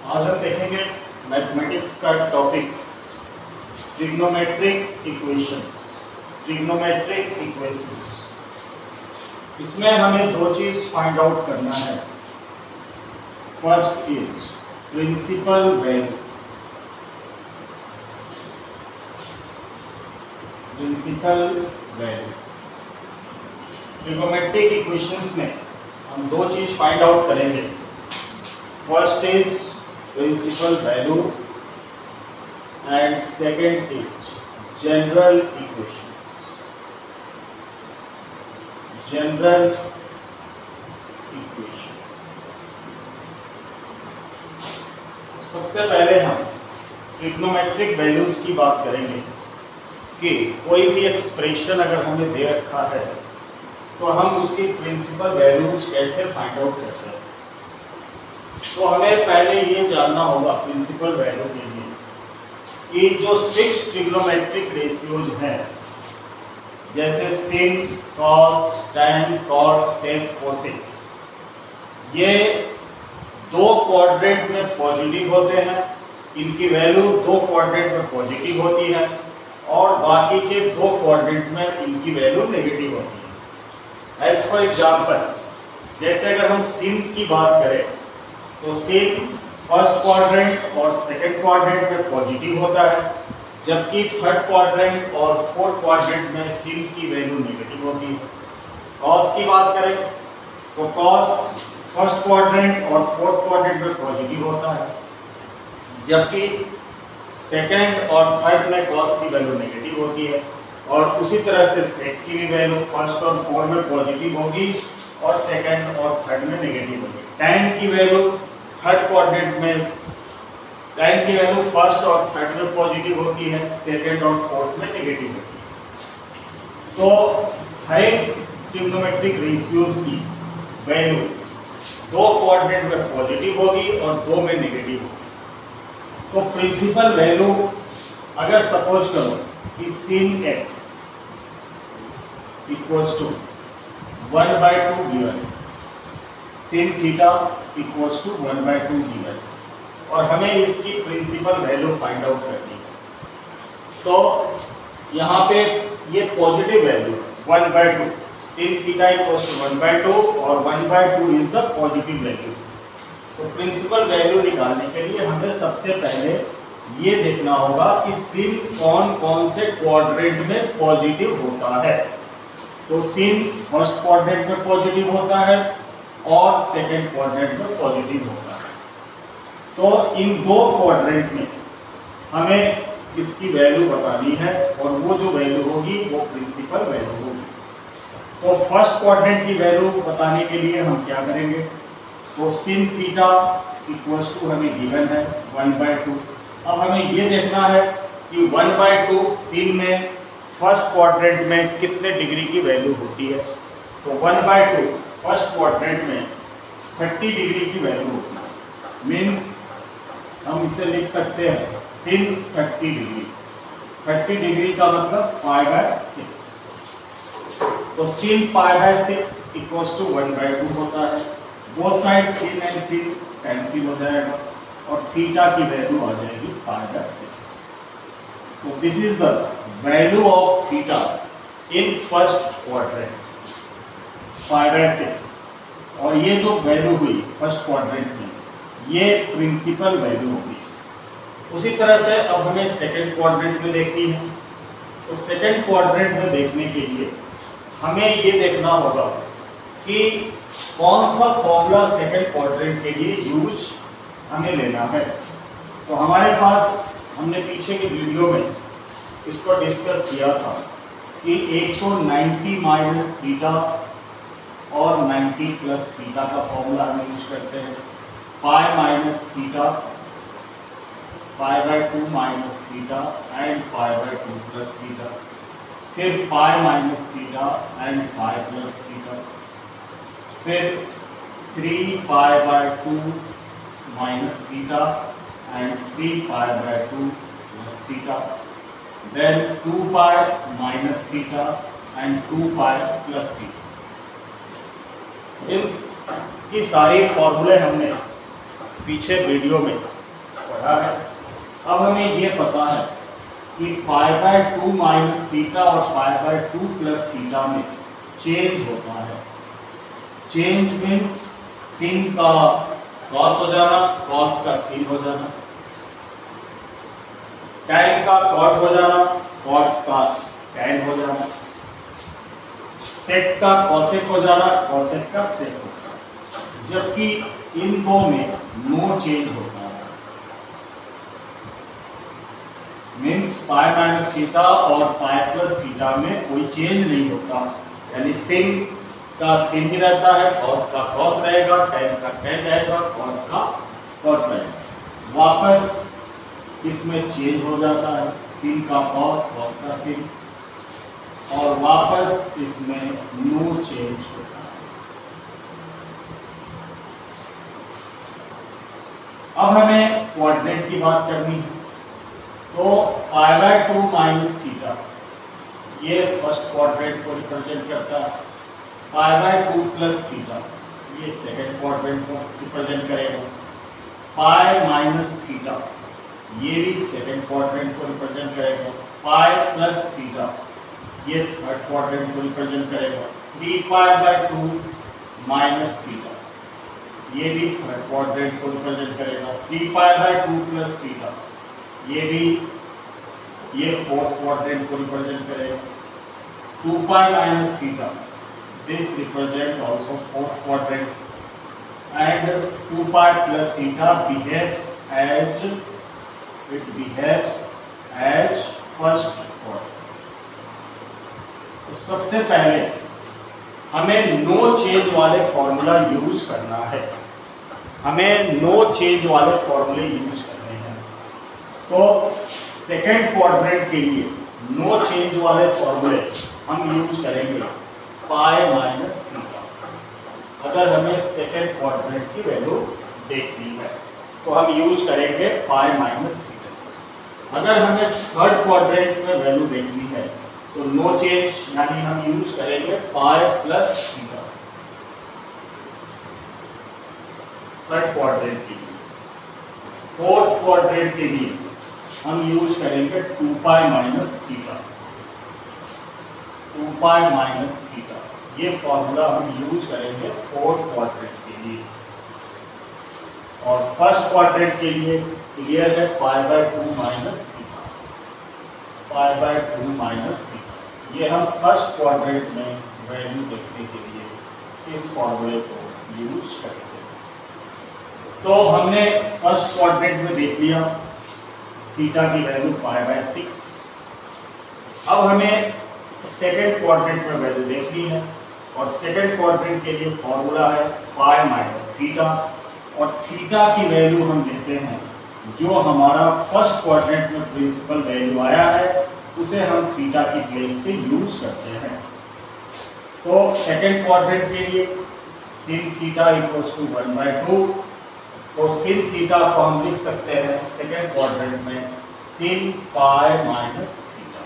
आज हम देखेंगे मैथमेटिक्स का topic trigonometric equations. Trigonometric equations, इसमें हमें दो चीज फाइंड आउट करना है। First is principal value. Principal value trigonometric equations में हम दो चीज फाइंड आउट करेंगे। First is principal value and second is general equations. General equation. सबसे पहले हम ट्रिग्नोमेट्रिक वैल्यूज की बात करेंगे कि कोई भी एक्सप्रेशन अगर हमें दे रखा है तो हम उसकी प्रिंसिपल वैल्यूज कैसे फाइंड आउट करते हैं। तो हमें पहले ये जानना होगा प्रिंसिपल वैल्यू के लिए कि जो 6 ट्रिग्नोमेट्रिक रेशियोज हैं, जैसे sin, cos, tan, cot, sec, cosec, ये दो क्वाड्रेंट में पॉजिटिव होते हैं। इनकी वैल्यू दो क्वाड्रेंट में पॉजिटिव होती है और बाकी के दो क्वाड्रेंट में इनकी वैल्यू नेगेटिव होती है। एज फॉर एग्जाम्पल, जैसे अगर हम sin की बात करें तो sin फर्स्ट क्वाड्रेंट और सेकंड क्वाड्रेंट में पॉजिटिव होता है, जबकि थर्ड क्वाड्रेंट और फोर्थ क्वाड्रेंट में sin की वैल्यू नेगेटिव होती है। cos की बात करें तो cos फर्स्ट क्वाड्रेंट और फोर्थ क्वाड्रेंट में पॉजिटिव होता है, जबकि सेकंड और थर्ड में cos की वैल्यू नेगेटिव होती है। और उसी तरह से sec की भी वैल्यू फर्स्ट और फोर्थ में पॉजिटिव होगी और सेकंड और थर्ड में नेगेटिव होगी। tan की वैल्यू थर्ड क्वाड्रेंट में, tan की वैल्यू फर्स्ट और थर्ड में पॉजिटिव होती है, सेकंड और फोर्थ में नेगेटिव होती है। तो हर एक ट्रिग्नोमेट्रिक रेशियोज की वैल्यू दो क्वाड्रेंट में पॉजिटिव होगी और दो में नेगेटिव होगी। तो प्रिंसिपल वैल्यू अगर सपोज करो कि sin x equals to 1/2 given, sin theta equals to 1/2 given, और हमें इसकी प्रिंसिपल वैल्यू फाइंड आउट करनी है। तो यहाँ पे ये positive value 1/2, sin theta equals to 1/2 और 1/2 इज द पॉजिटिव वैल्यू। तो प्रिंसिपल वैल्यू निकालने के लिए हमें सबसे पहले ये देखना होगा कि sin कौन कौन से क्वाड्रेंट में पॉजिटिव होता है। तो sin फर्स्ट क्वाड्रेंट में पॉजिटिव होता है और सेकंड क्वाड्रेंट में पॉजिटिव होता है। तो इन दो क्वाड्रेंट में हमें इसकी वैल्यू बतानी है और वो जो वैल्यू होगी वो प्रिंसिपल वैल्यू होगी। तो फर्स्ट क्वाड्रेंट की वैल्यू बताने के लिए हम क्या करेंगे, तो sin थीटा इक्वल्स टू हमें गिवन है 1/2। अब हमें ये देखना है कि 1/2 sin में फर्स्ट क्वाड्रेंट में कितने डिग्री की वैल्यू होती है। तो 1/2 फर्स्ट क्वाड्रेंट में 30 डिग्री की वैल्यू होती है। मीन्स हम इसे लिख सकते हैं sin 30 डिग्री। 30 डिग्री का मतलब π/6। तो sin π/6 इक्वल्स टू 1/2 होता है। Both side sin and sin cancel हो जाएगा और थीटा की वैल्यू आ जाएगी π/6। So this is the value of theta in first quadrant, π/6। और ये जो वैल्यू हुई फर्स्ट क्वाड्रेंट में, ये प्रिंसिपल वैल्यू होगी। उसी तरह से अब हमें सेकंड क्वाड्रेंट में देखनी है। तो सेकंड क्वाड्रेंट में देखने के लिए हमें ये देखना होगा कि कौन सा फॉर्मूला सेकंड क्वाड्रेंट के लिए यूज हमें लेना है। तो हमारे पास, हमने पीछे की वीडियो में इसको डिस्कस किया था कि 190 माइनस थीटा और 90 प्लस थीटा का फॉर्मूला हम यूज करते हैं। Pi minus theta, π/2 minus theta and π/2 plus theta, फिर pi minus theta and pi plus theta, फिर 3π/2 minus theta and 3π/2 plus theta, then 2π minus theta and 2π plus theta. इन की सारी फॉर्मूले हमने पीछे वीडियो में पढ़ा है। अब हमें ये पता है कि π/2 माइनस थीटा और π/2 प्लस थीटा में चेंज होता है। चेंज मीन्स sin का cos हो जाना, cos का sin हो जाना, tan का cot हो जाना, cot का tan हो जाना, sec का cosec हो जाना, cosec का sec हो जाना, जबकि इन दो में नो चेंज होता है। मीन्स π माइनस थीटा और π प्लस थीटा में कोई चेंज नहीं होता, यानी sin का sin ही रहता है, cos का cos रहेगा, tan का tan रहेगा, cot का cot रहेगा। वापस इसमें चेंज हो जाता है, sin का cos, cos का sin, और वापस इसमें नो चेंज होता है। अब हमें कोऑर्डिनेट की बात करनी है, तो π/2 माइनस थीटा ये फर्स्ट क्वाड्रेंट को रिप्रेजेंट करता है, π/2 प्लस थीटा ये सेकंड क्वाड्रेंट को रिप्रेजेंट करेगा, π माइनस थीटा ये भी सेकंड क्वाड्रेंट को रिप्रेजेंट करेगा, π प्लस थीटा ये थर्ड क्वाड्रेंट को रिप्रेजेंट करेगा, 3π/2 माइनस थीटा ये भी थर्ड क्वाड्रेंट को रिप्रेजेंट करेगा, 3π/2 प्लस थीटा ये फोर्थ क्वाड्रेंट को रिप्रेजेंट करेगा, 2π minus theta this represent also fourth quadrant, and 2π plus theta behaves as first quadrant. तो सबसे पहले हमें नो चेंज वाले फॉर्मूला यूज करना है, हमें नो चेंज वाले फॉर्मूले यूज करने हैं। तो सेकेंड क्वाड्रेंट के लिए नो चेंज वाले फॉर्मूले हम यूज करेंगे π माइनस थीटा। अगर हमें सेकेंड क्वाड्रेंट की वैल्यू देखनी है तो हम यूज करेंगे π माइनस थीटा। अगर हमें थर्ड क्वाड्रेंट में वैल्यू देखनी है तो नो चेंज यानी हम यूज करेंगे π प्लस थीटा थर्ड क्वाड्रेंट के लिए। फोर्थ क्वाड्रेंट के लिए हम यूज करेंगे 2π माइनस थीटा, 2π माइनस थीटा ये फॉर्मूला हम यूज करेंगे फोर्थ क्वाड्रेंट के लिए। और फर्स्ट क्वाड्रेंट के लिए क्लियर है π/2 माइनस थीटा, π/2 माइनस थीटा ये हम फर्स्ट क्वाड्रेंट में वैल्यू देखने के लिए इस फॉर्मूले को यूज करेंगे। तो हमने फर्स्ट क्वाड्रेंट में देख लिया थीटा की वैल्यू π/6। अब हमें सेकेंड क्वाड्रेंट में वैल्यू देखनी है, और सेकेंड क्वाड्रेंट के लिए फॉर्मूला है π माइनस थीटा, और थीटा की वैल्यू हम देते हैं जो हमारा फर्स्ट क्वाड्रेंट में प्रिंसिपल वैल्यू आया है उसे हम थीटा की प्लेस पे यूज करते हैं। तो सेकेंड क्वाड्रेंट के लिए sin थीटा इक्वल्स टू 1/2, तो sin थीटा को हम लिख सकते हैं सेकेंड क्वाड्रेंट में sin π माइनस थीटा।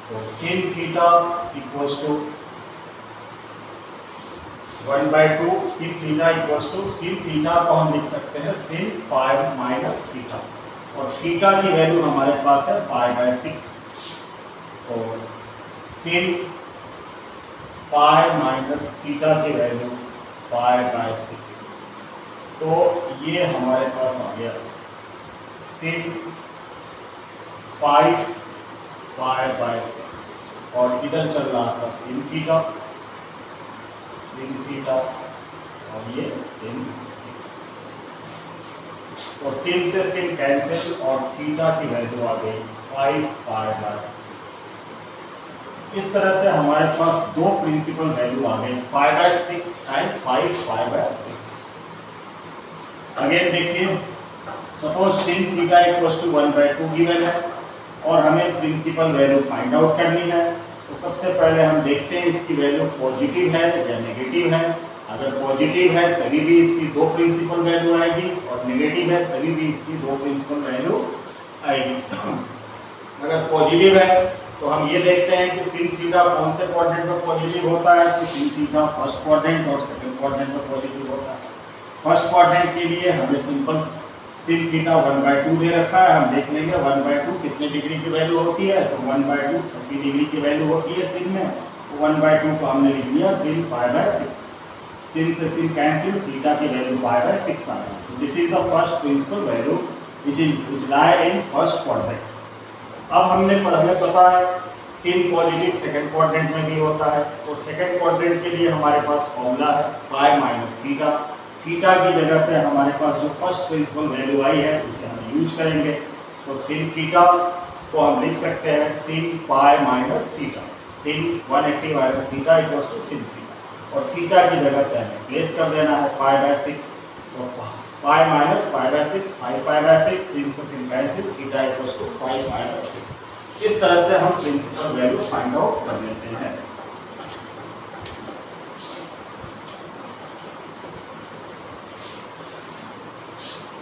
तो sin theta equals to 1/2, sin theta equals to sin theta को हम लिख सकते हैं sin π माइनस थीटा, और थीटा की वैल्यू हमारे पास है π/6। तो sin π माइनस थीटा की वैल्यू π/6, तो ये हमारे पास आ गया sin 5 π/6, और इधर चल रहा था sin थीटा, और ये sin थीटा। तो sin से sin कैंसिल और थीटा की वैल्यू आ गई 5 π/6। इस तरह से हमारे पास दो प्रिंसिपल वैल्यू आ गई π/6 एंड 5 π/6। अगेन देखिए, suppose sin theta equals to 1/2 given है और हमें प्रिंसिपल वैल्यू फाइंड आउट करनी है। तो सबसे पहले हम देखते हैं इसकी वैल्यू पॉजिटिव है या नेगेटिव है। अगर पॉजिटिव है तभी भी इसकी दो प्रिंसिपल वैल्यू आएगी, और नेगेटिव है तभी भी इसकी दो प्रिंसिपल वैल्यू आएगी। अगर पॉजिटिव है तो हम ये देखते हैं कि sin थीटा कौन से क्वाड्रेंट में पॉजिटिव होता है, तो sin थीटा फर्स्ट क्वाड्रेंट और सेकंड क्वाड्रेंट में पॉजिटिव होता है। फर्स्ट क्वाड्रेंट के लिए हमें सिंपल sin थीटा 1/2 दे रखा है, हम देख लेंगे 1/2 कितने डिग्री की वैल्यू होती है, तो 1/2 30 डिग्री की वैल्यू होती है sin में, तो 1/2 को हमने लिख दिया sin π/6। sin से sin कैंसिल, थीटा की वैल्यू π/6 आ गई। सो this is the first principal value which lie in first quadrant। अब हमने पहले पता है sin पॉजिटिव सेकंड क्वाड्रेंट में भी होता है, तो सेकंड क्वाड्रेंट के लिए हमारे पास फॉर्मूला है पाई माइनस थीटा। थीटा की जगह पे हमारे पास जो फर्स्ट प्रिंसिपल वैल्यू आई है उसे हम यूज करेंगे। तो sin थीटा को हम लिख सकते हैं sin pi minus theta, sin 180 minus theta equals to sin theta, और थीटा की जगह पे हमें प्लेस कर देना है π/6, तो पाई माइनस π/6 5π/6, sin से sin cancel, theta equals to 5π/6। इस तरह से हम प्रिंसिपल वैल्यू फाइंड आउट कर लेते हैं।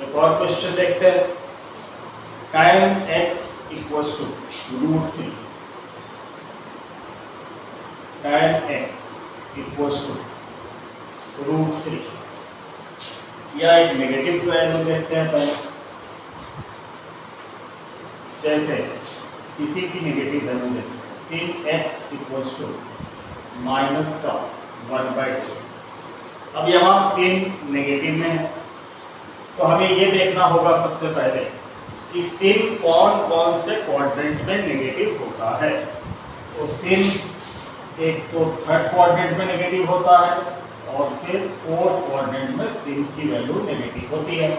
एक और क्वेश्चन देखते हैं। tan x equals to √3, tan x equals to √3, या एक नेगेटिव वैल्यू देखते हैं पहले। जैसे किसी की नेगेटिव वैल्यू देखते हैं, sin x equals to minus का 1/2। अब यहाँ sin नेगेटिव में है, तो हमें ये देखना होगा सबसे पहले कि sin कौन कौन से क्वाड्रेंट में नेगेटिव होता है। तो sin एक तो थर्ड क्वाड्रेंट में नेगेटिव होता है, और फिर फोर्थ क्वाड्रेंट में sin की वैल्यू नेगेटिव होती है।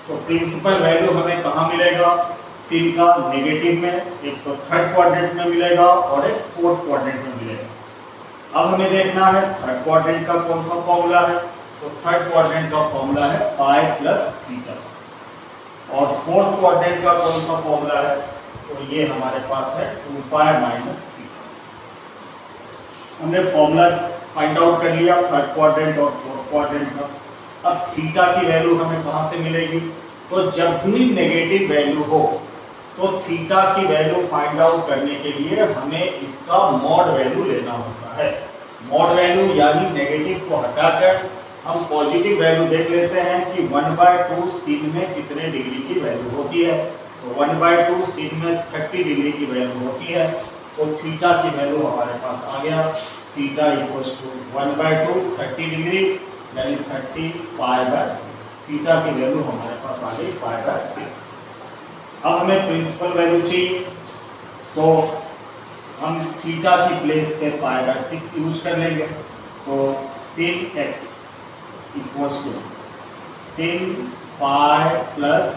तो प्रिंसिपल वैल्यू हमें कहाँ मिलेगा, sin का नेगेटिव में, एक तो थर्ड क्वाड्रेंट में मिलेगा और एक फोर्थ क्वाड्रेंट में मिलेगा। अब हमें देखना है थर्ड क्वाड्रेंट का कौन सा फॉर्मूला है, तो थर्ड क्वाड्रेंट का फॉर्मूला है पाई प्लस थीटा, और फोर्थ क्वाड्रेंट का कौन सा फॉर्मूला है, तो ये हमारे पास है 2π माइनस थीटा। हमने फॉर्मूला फाइंड आउट कर लिया थर्ड क्वाड्रेंट और फोर्थ क्वाड्रेंट का। अब थीटा की वैल्यू हमें कहाँ से मिलेगी, तो जब भी नेगेटिव वैल्यू हो तो थीटा की वैल्यू फाइंड आउट करने के लिए हमें इसका मॉड वैल्यू लेना होता है। मॉड वैल्यू यानी नेगेटिव को हटाकर हम पॉजिटिव वैल्यू देख लेते हैं कि 1/2 sin में कितने डिग्री की वैल्यू होती है। तो 1/2 sin में 30 डिग्री की वैल्यू होती है, तो थीटा की वैल्यू हमारे पास आ गया, थीटा इक्वल्स टू 1/2 30 डिग्री यानी 30π/6। थीटा की वैल्यू हमारे पास आ गई π/6। अब हमें प्रिंसिपल वैल्यू चाहिए, तो हम थीटा की प्लेस पे π/6 यूज कर लेंगे। तो sin x equals to sin pi plus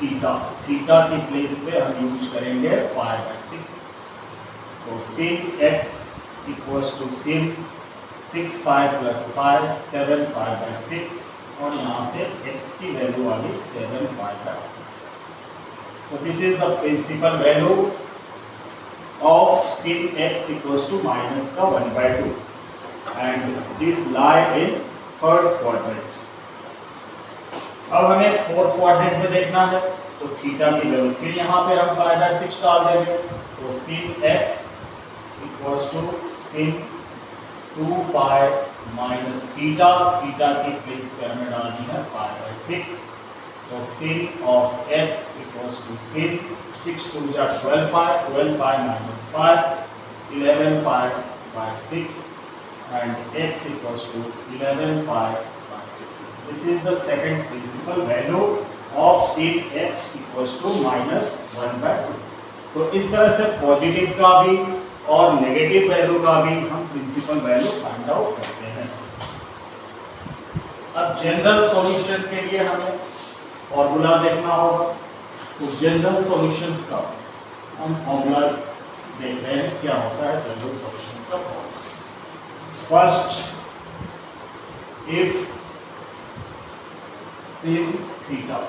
theta, theta की प्लेस पे हम यूज करेंगे π/6। तो sin x equals to sin 6π plus pi 7π/6, और यहाँ से x की वैल्यू आ गई 7π/6। So this is the principal value of sin x equals to minus का 1/2, and this lie in third quadrant। अब हमें फोर्थ क्वाड्रेंट में देखना है, तो थीटा की वैल्यू फिर यहाँ पे हम π/6 डाल देंगे। तो sin x equals to sin 2π minus theta, theta की प्लेस पे हमें डालनी है π/6। तो sin of x equals to sin 6 2 जा 12π, 12π minus pi 11π/6, and x equals to 11π/6। This is the second principal value of sin x equals to minus 1/2। तो इस तरह से पॉजिटिव का भी और नेगेटिव वैल्यू का भी हम प्रिंसिपल वैल्यू फाइंड आउट करते हैं। अब जनरल सॉल्यूशन के लिए हमें फॉर्मूला देखना होगा। तो जनरल सॉल्यूशंस का हम फॉर्मूला देख रहे हैं, क्या होता है जनरल सॉल्यूशंस का formula. First, if sin theta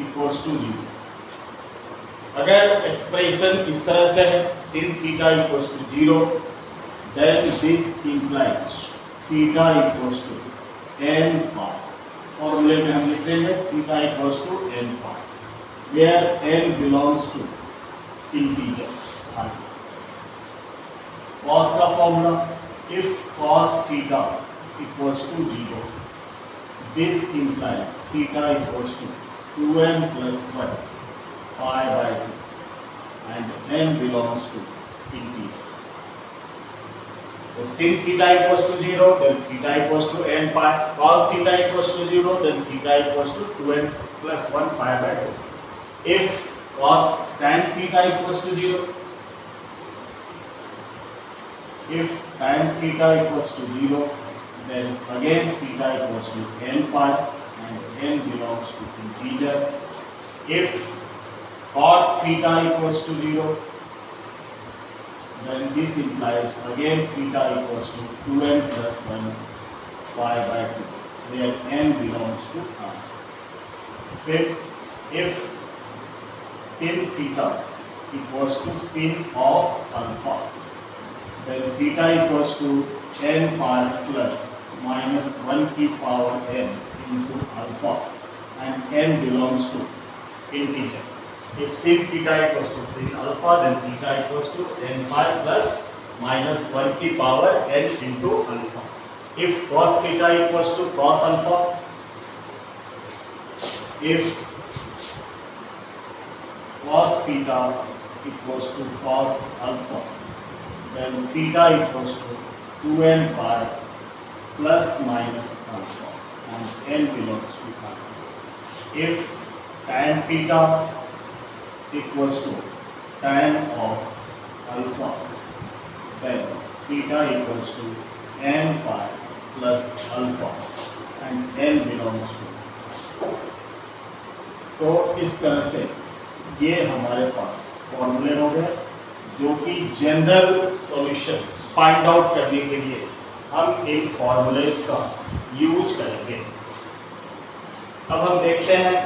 equals to 0, अगर एक्सप्रेशन इस तरह से है sin theta equals to 0, then this implies theta equals to n pi. फॉर्मूले में हम लिख देंगे theta equals to n pi, where n belongs to integer. Cos का formula, if cos theta equals to 0, this implies theta equals to 2n plus 1 pi by 2 and n belongs to integer. So sin theta equals to 0, then theta equals to n pi. Cos theta equals to 0, then theta equals to 2n plus 1 pi by 2. If cos tan theta equals to 0, if tan theta equals to 0, then again theta equals to n pi and n belongs to integer. If cot theta equals to 0, then this implies again theta equals to 2n plus 1 pi by 2, where n belongs to r. Fifth, if sin theta equals to sin of alpha, then theta equals to n pi plus minus 1 की power n into alpha and n belongs to integer. If sin theta equals to sin alpha, then theta equals to n pi plus minus 1 की power n into alpha. If cos theta equals to cos alpha, if cos theta equals to cos alpha, then theta equals to 2n pi plus minus alpha and n belongs to alpha. If tan theta equals to tan of alpha, then theta equals to n pi plus alpha and n belongs to. तो इस तरह से ये हमारे पास फॉर्मूले हो गए जो कि जनरल सॉल्यूशंस फाइंड आउट करने के लिए हम इन फॉर्मूलेस का यूज करेंगे। अब हम देखते हैं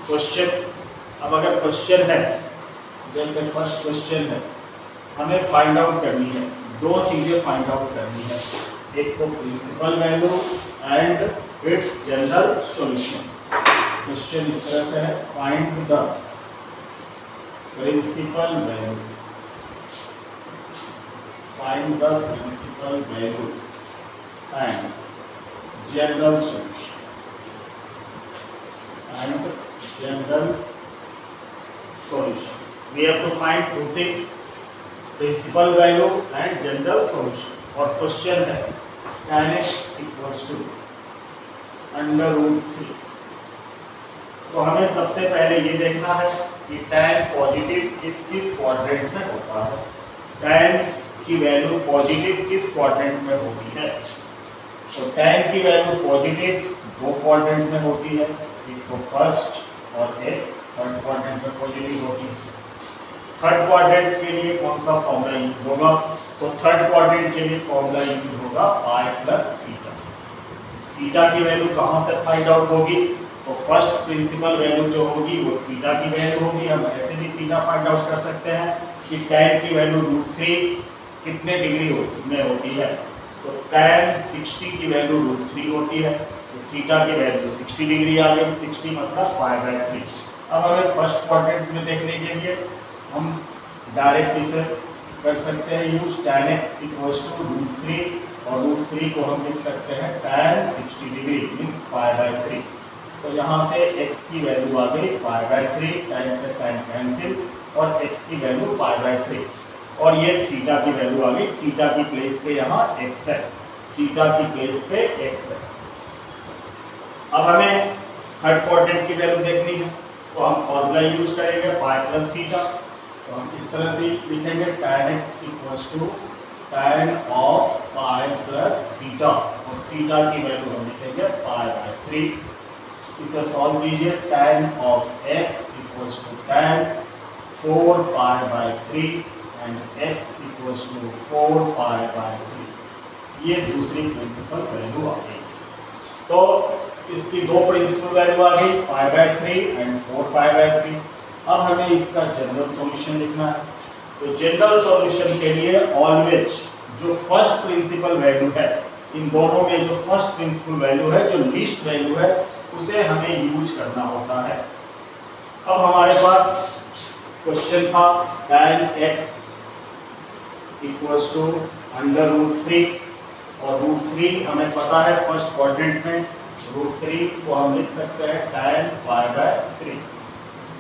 क्वेश्चन। अब अगर क्वेश्चन है, जैसे फर्स्ट क्वेश्चन है, हमें फाइंड आउट करनी है, दो चीजें फाइंड आउट करनी है, एक तो principal value and its general solution. Question इस तरह से है, find the principal value, find the principal value and general solution and general solution. We have to find two things, principal value and general solution. और question है tan x equals to under root 3। तो हमें सबसे पहले ये देखना है कि tan पॉजिटिव किस क्वाड्रेंट में होता है, tan की वैल्यू पॉजिटिव किस क्वाड्रेंट में होती है। तो tan की वैल्यू पॉजिटिव दो क्वाड्रेंट में होती है, एक तो फर्स्ट और एक थर्ड क्वाड्रेंट में पॉजिटिव होती है। थर्ड क्वाड्रेंट के लिए कौन सा फॉर्मूला यूज होगा, तो थर्ड क्वाड्रेंट के लिए फॉर्मूला यूज होगा पाई प्लस थीटा। थीटा की वैल्यू कहाँ से फाइंड आउट होगी, तो फर्स्ट प्रिंसिपल वैल्यू जो होगी वो थीटा की वैल्यू होगी। हम ऐसे भी थीटा फाइंड आउट कर सकते हैं कि tan की वैल्यू √3 कितने डिग्री में होती है, तो tan 60 की वैल्यू √3 होती है, तो थीटा की वैल्यू 60 डिग्री आ गई, 60 मतलब π/3। अब हमें फर्स्ट क्वाड्रेंट में देखने के लिए हम डायरेक्ट इसे कर सकते हैं use, tan x equals to √3 और √3 को हम लिख सकते हैं tan 60 डिग्री मीन्स π/3। तो यहाँ से x की वैल्यू आ गई π/3, tan से tan कैंसिल और x की वैल्यू π/3 और ये थीटा की वैल्यू आ गई, थीटा की प्लेस पे यहाँ x है, थीटा की प्लेस पे x है। अब हमें थर्ड क्वाड्रेंट की वैल्यू देखनी है, तो हम फॉर्मूला यूज करेंगे पाई प्लस थीटा। तो हम इस तरह से लिखेंगे tan x equals to tan of pi plus theta और थीटा की वैल्यू हम लिखेंगे π/3। इसे सॉल्व कीजिए, tan of x equals to tan 4π/3 and x equals to 4π/3। ये दूसरी प्रिंसिपल वैल्यू आ गई। तो इसकी दो प्रिंसिपल वैल्यू आ गई π/3 एंड 4π/3। अब हमें इसका जनरल सॉल्यूशन लिखना है। तो जनरल सॉल्यूशन के लिए ऑलवेज जो फर्स्ट प्रिंसिपल वैल्यू है, इन दोनों में जो फर्स्ट प्रिंसिपल वैल्यू है, जो लीस्ट वैल्यू है, उसे हमें यूज करना होता है। अब हमारे पास क्वेश्चन था tan x equals to under √3 और √3 हमें पता है फर्स्ट क्वाड्रेंट में √3 को हम लिख सकते हैं tan π/3।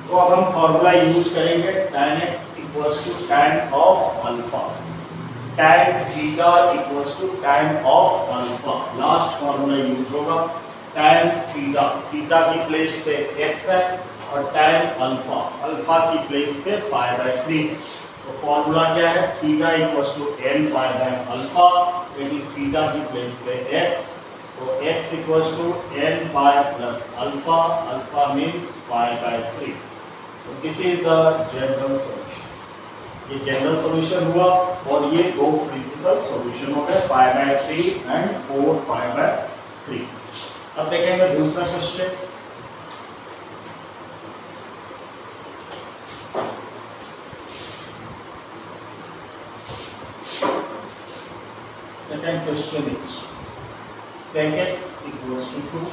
तो अब हम फॉर्मूला यूज करेंगे tan x equals to tan of alpha, tan theta equals to tan of alpha. Last formula use होगा tan थीटा, थीटा की प्लेस पे x है और tan अल्फा, अल्फा की प्लेस पे π/3। तो फॉर्मूला क्या है, थीटा इक्वल्स टू n π/अल्फा, यानी थीटा की प्लेस पे x, तो x equals to n pi plus alpha, alpha means π/3। So this is the general solution. ये जनरल सॉल्यूशन हुआ और ये दो प्रिंसिपल सॉल्यूशन हो गए π/3 एंड 4π/3। अब देखेंगे दूसरा question. Second question is sec x equals to 2।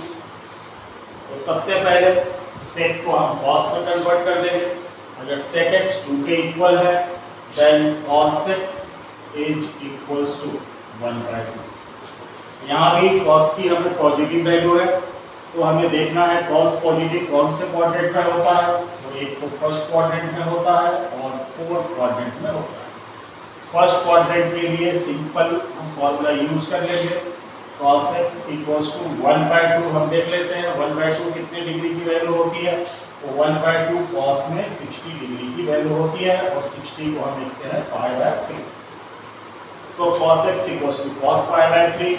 तो सबसे पहले sec को हम cos में कन्वर्ट कर देंगे। अगर sec x 2 के इक्वल है then cos x is equals to 1/2। यहाँ भी cos की हमें पॉजिटिव वैल्यू है, तो हमें देखना है cos पॉजिटिव कौन से क्वाड्रेंट में होता है। तो एक तो फर्स्ट क्वाड्रेंट में होता है और फोर्थ क्वाड्रेंट में होता है। फर्स्ट क्वाड्रेंट के लिए सिंपल हम फॉर्मूला यूज कर लेंगे, cos x इक्वल्स टू 1/2। हम देख लेते हैं 1/2 कितने डिग्री की वैल्यू होती है। तो 1/2 cos में 60 डिग्री की वैल्यू होती है और 60 को हम लिखते हैं π/3। So cos x equals to cos π/3,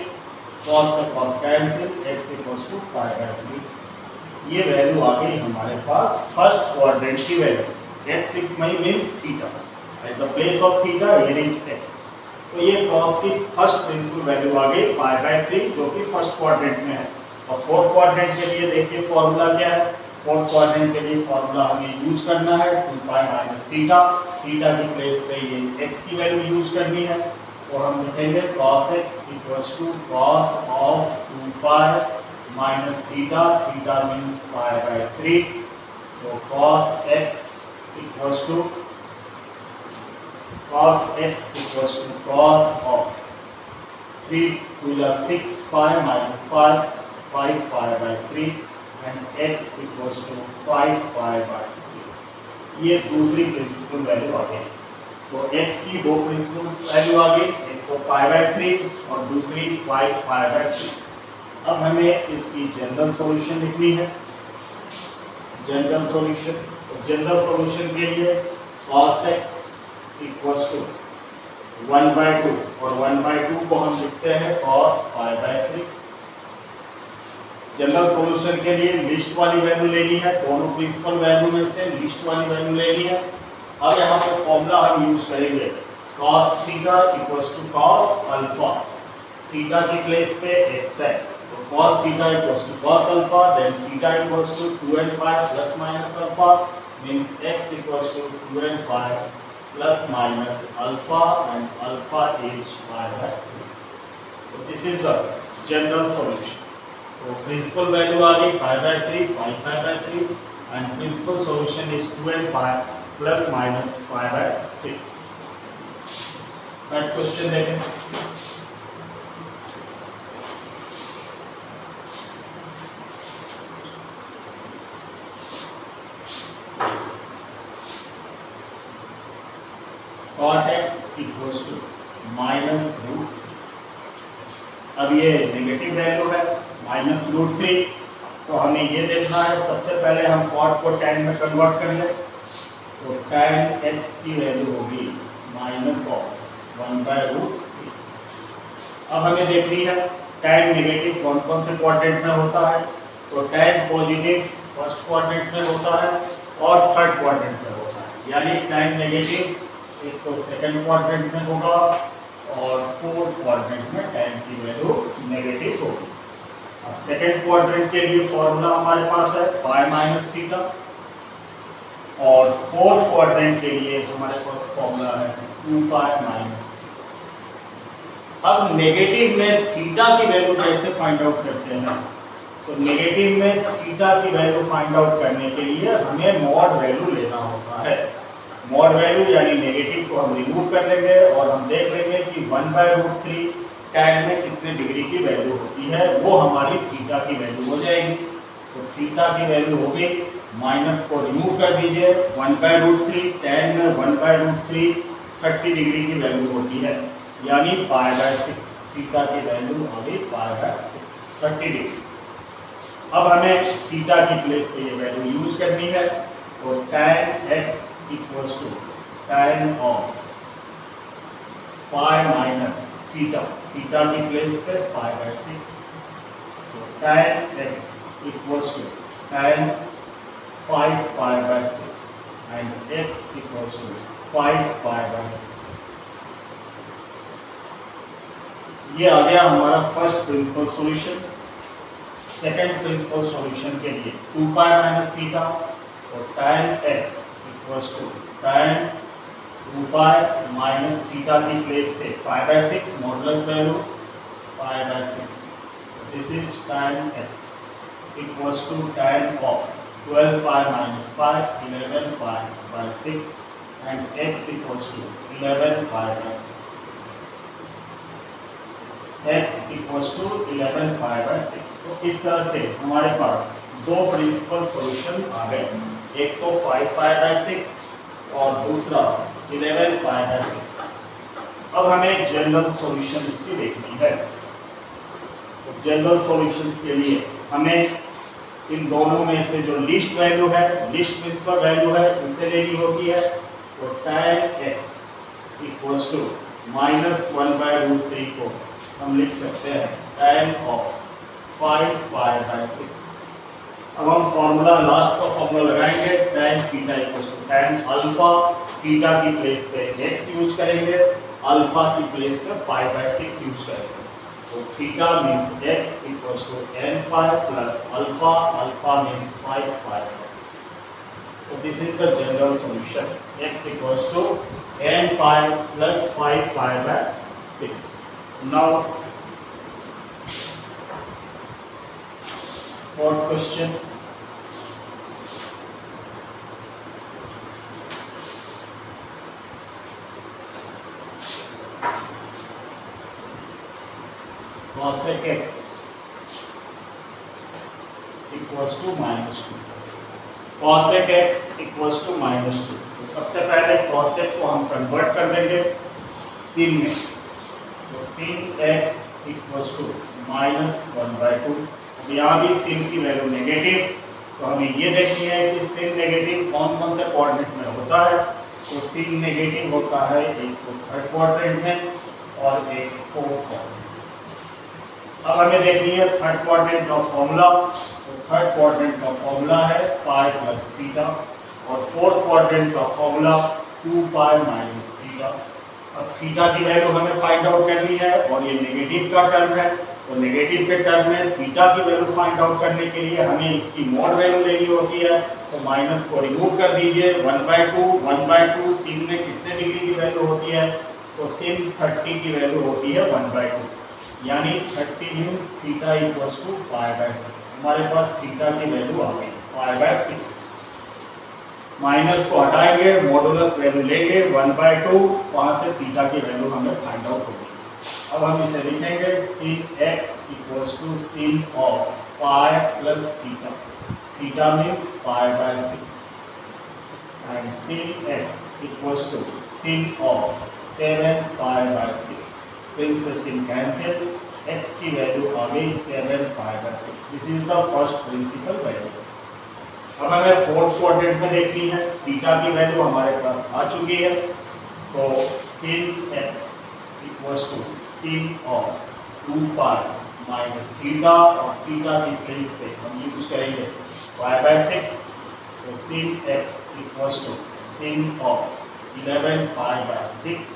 cos से cos cancel, x equals to π/3। ये वैल्यू आ गई हमारे पास फर्स्ट क्वाड्रेंट की value. x means theta, at the place of theta here is x। तो ये cos की फर्स्ट प्रिंसिपल वैल्यू आ गई π/3 जो कि फर्स्ट क्वाड्रेंट में है। और फोर्थ क्वाड्रेंट के लिए देखिए फॉर्मूला क्या है। फोर्थ क्वाड्रेंट के लिए फॉर्मूला हमें यूज करना है 2π माइनस थीटा, थीटा की प्लेस पे ये x की वैल्यू यूज करनी है। तो हम लिखेंगे cos x equals to cos of 2π minus theta, theta means π/3। So cos x equals to cos x equals to cos of 3 to the 6π minus 5π/3 and x equals to 5π/3। ये दूसरी principal value आ गई। तो x की दो principal value आ गई, एक तो π/3 और दूसरी 5π/3। अब हमें इसकी जनरल सॉल्यूशन लिखनी है। जनरल सॉल्यूशन, तो जनरल सॉल्यूशन के लिए cos x इक्वल्स टू 1/2 और 1/2 को हम लिखते हैं cos π/3। जनरल सॉल्यूशन के लिए लिस्ट वाली वैल्यू लेनी है, दोनों प्रिंसिपल वैल्यू में से लिस्ट वाली वैल्यू लेनी है। अब यहाँ पे फॉर्मूला हम यूज करेंगे cos theta equals to cos alpha, theta की प्लेस पे x है तो cos theta equals to cos alpha, then theta equals to 2nπ plus minus alpha means x equals to 2nπ plus minus alpha and alpha is π/3। So this is the general solution। So principal value आ गई π/3, 5π/3 and principal solution is 2nπ plus minus π/3। That question देखें। cot x equals to -√3। अब ये negative value है -√3, तो हमें ये देखना है सबसे पहले हम cot को tan में कन्वर्ट कर लें। तो tan x की वैल्यू होगी -1/√3। अब हमें देखनी है tan नेगेटिव कौन कौन से क्वाड्रेंट में होता है। तो tan पॉजिटिव फर्स्ट क्वाड्रेंट में होता है और थर्ड क्वाड्रेंट में होता है, यानी tan नेगेटिव एक तो सेकंड क्वाड्रेंट में होगा और फोर्थ क्वाड्रेंट में tan की वैल्यू नेगेटिव होगी। अब सेकंड क्वाड्रेंट के लिए फॉर्मूला हमारे पास है π माइनस थीटा और फोर्थ क्वाड्रेंट के लिए हमारे पास फॉर्मूला है 2π माइनस थीटा। अब नेगेटिव में थीटा की वैल्यू कैसे फाइंड आउट करते हैं। तो नेगेटिव में थीटा की वैल्यू फाइंड आउट करने के लिए हमें मॉड वैल्यू लेना होता है। मॉड वैल्यू यानी नेगेटिव को हम रिमूव कर लेंगे और हम देख लेंगे कि 1/√3 tan में कितने डिग्री की वैल्यू होती है, वो हमारी थीटा की वैल्यू हो जाएगी। तो थीटा की वैल्यू होगी, माइनस को रिमूव कर दीजिए, 1/√3, tan में 1/√3 30 डिग्री की वैल्यू होती है, यानी π/6 थीटा की वैल्यू आ गई π/6 30 डिग्री। अब हमें थीटा की प्लेस पे ये वैल्यू यूज करनी है, तो tan x equals to tan of pi minus theta, theta की प्लेस पे π/6, so tan x equals to tan 5π/6 and x equals to 5π/6। ये आ गया हमारा first principal solution. Second principal solution के लिए 2π माइनस थीटा और tan x equals to tan 2π minus theta की प्लेस पे π/6 modulus value π/6। This is tan x equals to tan of 12π minus π 11π/6 and x equals to 11π/6। x equals to 11π/6। तो इस तरह से हमारे पास दो प्रिंसिपल सॉल्यूशन आ गए, एक तो 5π/6 और दूसरा 11π/6। अब हमें जनरल सॉल्यूशन इसकी देखनी है। तो जनरल सॉल्यूशंस के लिए हमें इन दोनों में से जो लीस्ट वैल्यू है, लीस्ट प्रिंसिपल वैल्यू है, उसे लेनी होती है। तो tan x इक्वल्स टू -1/√3 को हम लिख सकते हैं tan ऑफ 5π/6। अब हम फॉर्मूला, लास्ट का फॉर्मूला लगाएंगे, tan theta equals to tan alpha, theta की प्लेस पे x यूज करेंगे, अल्फा की प्लेस पे π/6 यूज करेंगे। तो theta means x equals to nπ plus alpha, alpha means 5π/6। So this is the general solution, x equals to nπ plus 5π/6. Now fourth question, cosec x equals to -2, cosec x equals to -2। तो सबसे पहले cosec को हम convert कर देंगे sin में, तो sin x equals to -1/2। यहाँ भी sin की वैल्यू नेगेटिव, तो हमें ये देखनी है कि sin नेगेटिव कौन कौन से क्वाड्रेंट में होता है। तो sin नेगेटिव होता है एक तो थर्ड क्वाड्रेंट में और एक फोर्थ क्वाड्रेंट। अब हमें देखनी है थर्ड क्वाड्रेंट का फॉर्मूला। तो थर्ड क्वाड्रेंट का फॉर्मूला है पाई प्लस थीटा और फोर्थ क्वाड्रेंट का फॉर्मूला 2π माइनस थीटा। अब थीटा की वैल्यू हमें फाइंड आउट करनी है और ये नेगेटिव का टर्म है, तो नेगेटिव के टर्म में थीटा की वैल्यू फाइंड आउट करने के लिए हमें इसकी मॉड वैल्यू लेनी होती है। तो माइनस को रिमूव कर दीजिए, 1/2 sin में कितने डिग्री की वैल्यू होती है, तो sin 30 की वैल्यू होती है 1/2, यानी 30 मीन्स थीटा इक्वल्स टू π/6। हमारे पास थीटा की वैल्यू आ गई π/6। माइनस को हटाएंगे, मॉडुलस वैल्यू लेंगे 1/2, वहाँ से थीटा की वैल्यू हमें फाइंड आउट होगी। अब हम इसे लिखेंगे sin x equals to sin of pi plus theta, theta means π/6 and sin x equals to sin of 7π/6। sin से sin कैंसिल, x की वैल्यू आ गई 7π/6। This is the first principal value. अब हमें फोर्थ क्वाड्रेंट में देखनी है, theta की वैल्यू हमारे पास आ चुकी है। तो sin x equals to sin of 2π minus theta और थीटा की प्लेस पे हम यूज करेंगे π/6। तो sin x equals to sin of 11π/6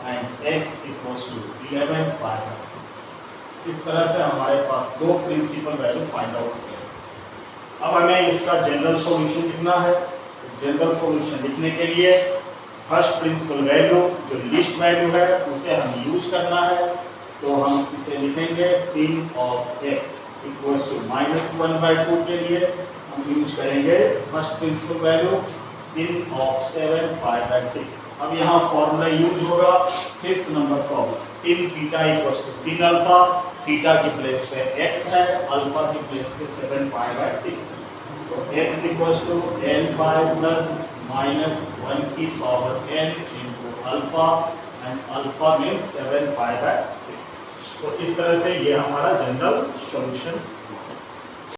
and x equals to 11π/6। इस तरह से हमारे पास दो प्रिंसिपल वैल्यू फाइंड आउट हो गए। अब हमें इसका जनरल सॉल्यूशन लिखना है। जनरल सॉल्यूशन लिखने के लिए फर्स्ट प्रिंसिपल वैल्यू जो लिस्ट वैल्यू है उसे हम यूज करना है। तो हम इसे लिखेंगे sin of x equals to -1/2 के लिए हम यूज करेंगे first principal value sin of 7π/6। अब यहाँ फॉर्मूला यूज होगा 5th number problem, sin theta equals to sin alpha, theta की प्लेस पे x है, अल्फा की प्लेस पे 7π/6 है। तो x equals to n pi plus minus 1 की power n into alpha, and alpha means 7π/6। तो इस तरह से ये हमारा जनरल सॉल्यूशन।